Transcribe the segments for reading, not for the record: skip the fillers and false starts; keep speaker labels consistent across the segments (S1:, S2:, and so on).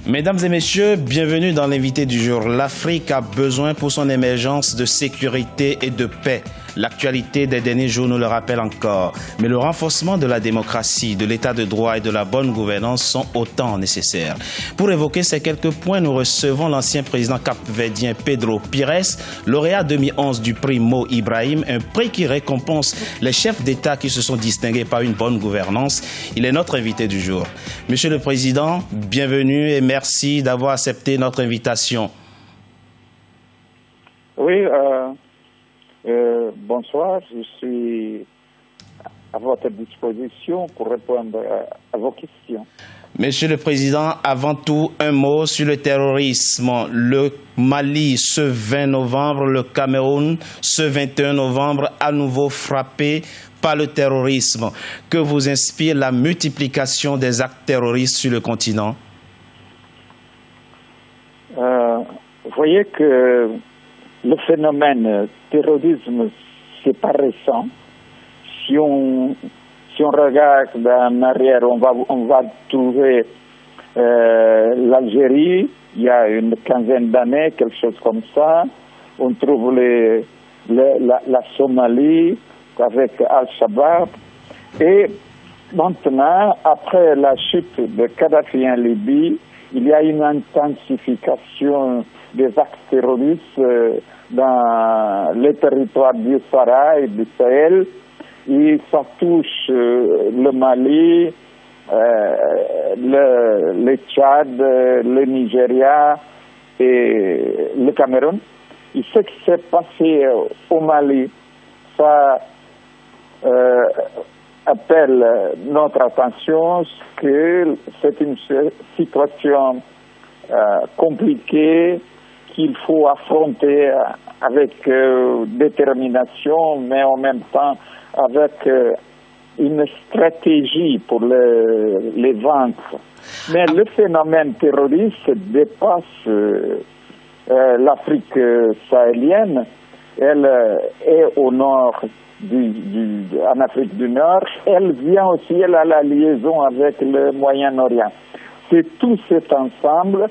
S1: Mesdames et messieurs, bienvenue dans l'invité du jour. L'Afrique a besoin pour son émergence de sécurité et de paix. L'actualité des derniers jours nous le rappelle encore. Mais le renforcement de la démocratie, de l'état de droit et de la bonne gouvernance sont autant nécessaires. Pour évoquer ces quelques points, nous recevons l'ancien président capverdien Pedro Pires, lauréat 2011 du prix Mo Ibrahim, un prix qui récompense les chefs d'État qui se sont distingués par une bonne gouvernance. Il est notre invité du jour. Monsieur le Président, bienvenue et merci d'avoir accepté notre invitation.
S2: Oui, bonsoir, je suis à votre disposition pour répondre à vos questions.
S1: Monsieur le Président, avant tout, un mot sur le terrorisme. Le Mali, ce 20 novembre, le Cameroun, ce 21 novembre, à nouveau frappé par le terrorisme. Que vous inspire la multiplication des actes terroristes sur le continent?
S2: Vous voyez que le phénomène terrorisme, c'est pas récent. Si on regarde en arrière, on va trouver l'Algérie, il y a une quinzaine d'années, quelque chose comme ça. On trouve la Somalie avec Al-Shabaab. Et maintenant, après la chute de Kadhafi en Libye, il y a une intensification des actes terroristes dans les territoires du Sahara et du Sahel. Et ça touche le Mali, le Tchad, le Nigeria et le Cameroun. Et ce qui s'est passé au Mali, ça appelle notre attention que c'est une situation compliquée qu'il faut affronter avec détermination, mais en même temps avec une stratégie pour les vaincre. Mais le phénomène terroriste dépasse l'Afrique sahélienne. Elle est au nord, en Afrique du Nord. Elle vient aussi, elle a la liaison avec le Moyen-Orient. C'est tout cet ensemble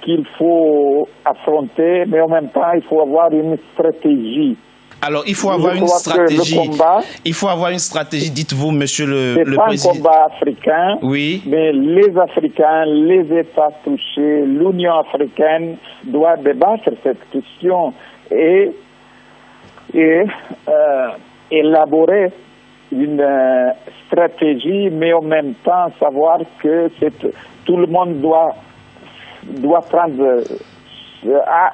S2: qu'il faut affronter, mais en même temps, il faut avoir une stratégie.
S1: Alors, il faut avoir une stratégie. Il faut avoir une stratégie, dites-vous, monsieur le Président.
S2: C'est pas un combat africain,
S1: oui.
S2: Mais les Africains, les États touchés, l'Union africaine doit débattre cette question et élaborer une stratégie, mais en même temps savoir que tout le monde doit prendre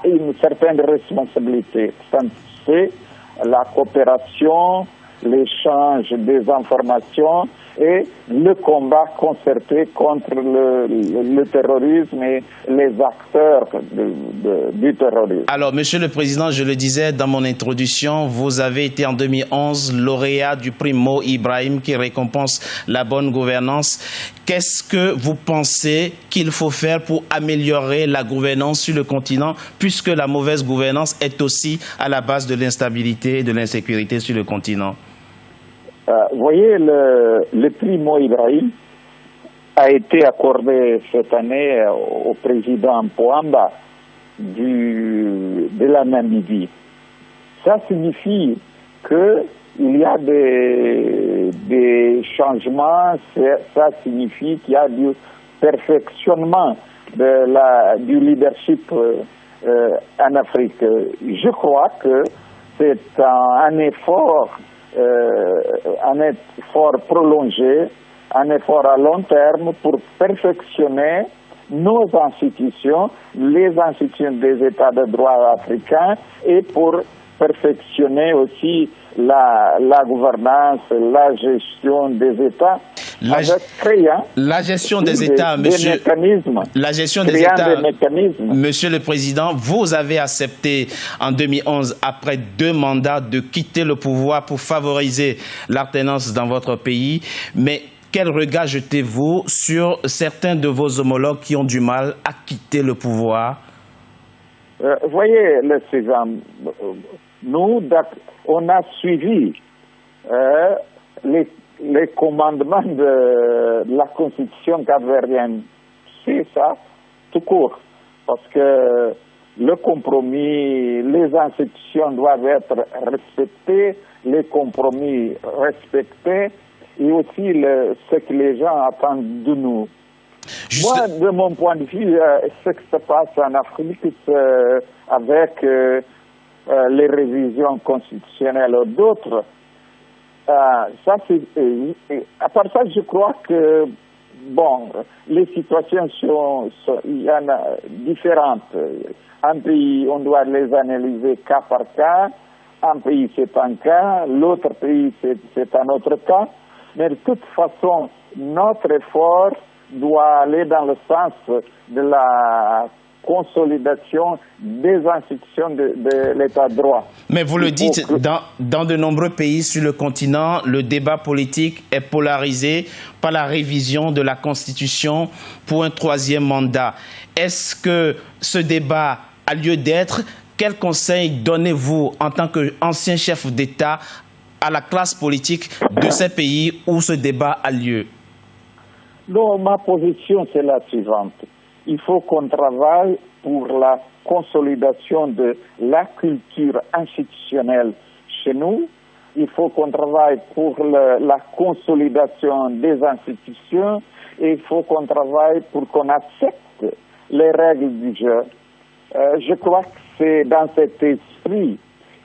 S2: une certaine responsabilité. C'est la coopération, l'échange des informations et le combat concerté contre le terrorisme et les acteurs du terrorisme.
S1: Alors, Monsieur le Président, je le disais dans mon introduction, vous avez été en 2011 lauréat du prix Mo Ibrahim qui récompense la bonne gouvernance. Qu'est-ce que vous pensez qu'il faut faire pour améliorer la gouvernance sur le continent, puisque la mauvaise gouvernance est aussi à la base de l'instabilité et de l'insécurité sur le continent?
S2: Vous voyez, le prix Mo Ibrahim a été accordé cette année au président Pohamba de la Namibie. Ça signifie qu'il y a des changements, ça signifie qu'il y a du perfectionnement du leadership en Afrique. Je crois que c'est un effort prolongé, un effort à long terme pour perfectionner nos institutions, les institutions des États de droit africains et pour perfectionner aussi la gouvernance, la gestion des États.
S1: La gestion des États, monsieur. La gestion des États, monsieur le Président, vous avez accepté en 2011, après 2 mandats, de quitter le pouvoir pour favoriser l'alternance dans votre pays. Mais quel regard jetez-vous sur certains de vos homologues qui ont du mal à quitter le pouvoir?
S2: Vous voyez, le César, nous, on a suivi les commandements de la Constitution capverdienne. C'est ça. tout court. Parce que le compromis, les institutions doivent être respectées, les compromis respectés, et aussi ce que les gens attendent de nous. Moi, de mon point de vue, ce qui se passe en Afrique avec les révisions constitutionnelles ou d'autres, à part ça, je crois que, bon, les situations il y en a différentes. Un pays, on doit les analyser cas par cas. Un pays, c'est un cas. L'autre pays, c'est un autre cas. Mais de toute façon, notre effort doit aller dans le sens de la consolidation des institutions de l'État de droit.
S1: Mais vous le dites, dans de nombreux pays sur le continent, le débat politique est polarisé par la révision de la Constitution pour un 3e mandat. Est-ce que ce débat a lieu d'être? Quel conseil donnez-vous en tant qu'ancien chef d'État à la classe politique de ces pays où ce débat a lieu?
S2: Non, ma position, c'est la suivante. Il faut qu'on travaille pour la consolidation de la culture institutionnelle chez nous. Il faut qu'on travaille pour la consolidation des institutions et il faut qu'on travaille pour qu'on accepte les règles du jeu. Je crois que c'est dans cet esprit.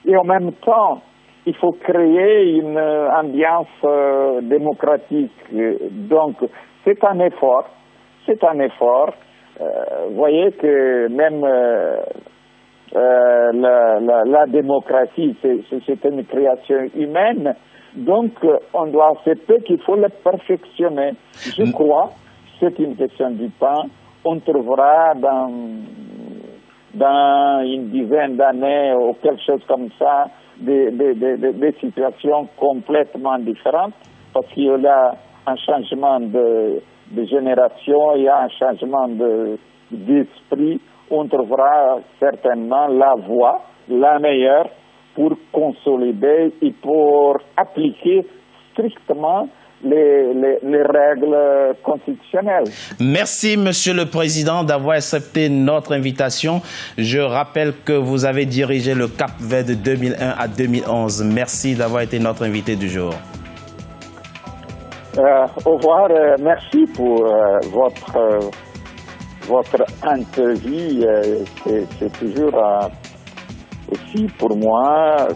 S2: Et en même temps, il faut créer une ambiance démocratique. Donc, c'est un effort. C'est un effort. Vous voyez que même la démocratie, c'est une création humaine. Donc, on doit accepter qu'il faut le perfectionner. Je crois que c'est une question du temps. On trouvera dans une dizaine d'années ou quelque chose comme ça des situations complètement différentes parce qu'il y a un changement de génération, il y a un changement d'esprit. On trouvera certainement la voie, la meilleure pour consolider et pour appliquer strictement les règles constitutionnelles.
S1: Merci, Monsieur le Président, d'avoir accepté notre invitation. Je rappelle que vous avez dirigé le Cap-Vert de 2001 à 2011. Merci d'avoir été notre invité du jour.
S2: Au revoir. Merci pour votre interview. C'est toujours aussi pour moi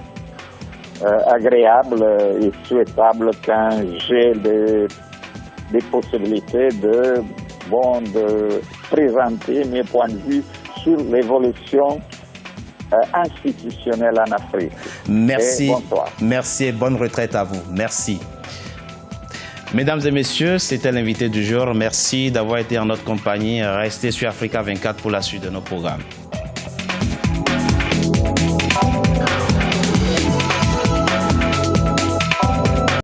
S2: agréable et souhaitable quand j'ai des possibilités de présenter mes points de vue sur l'évolution institutionnelle en Afrique.
S1: Merci.
S2: Et bonsoir.
S1: Merci et bonne retraite à vous. Merci. Mesdames et messieurs, c'était l'invité du jour. Merci d'avoir été en notre compagnie. Restez sur Africa 24 pour la suite de nos programmes.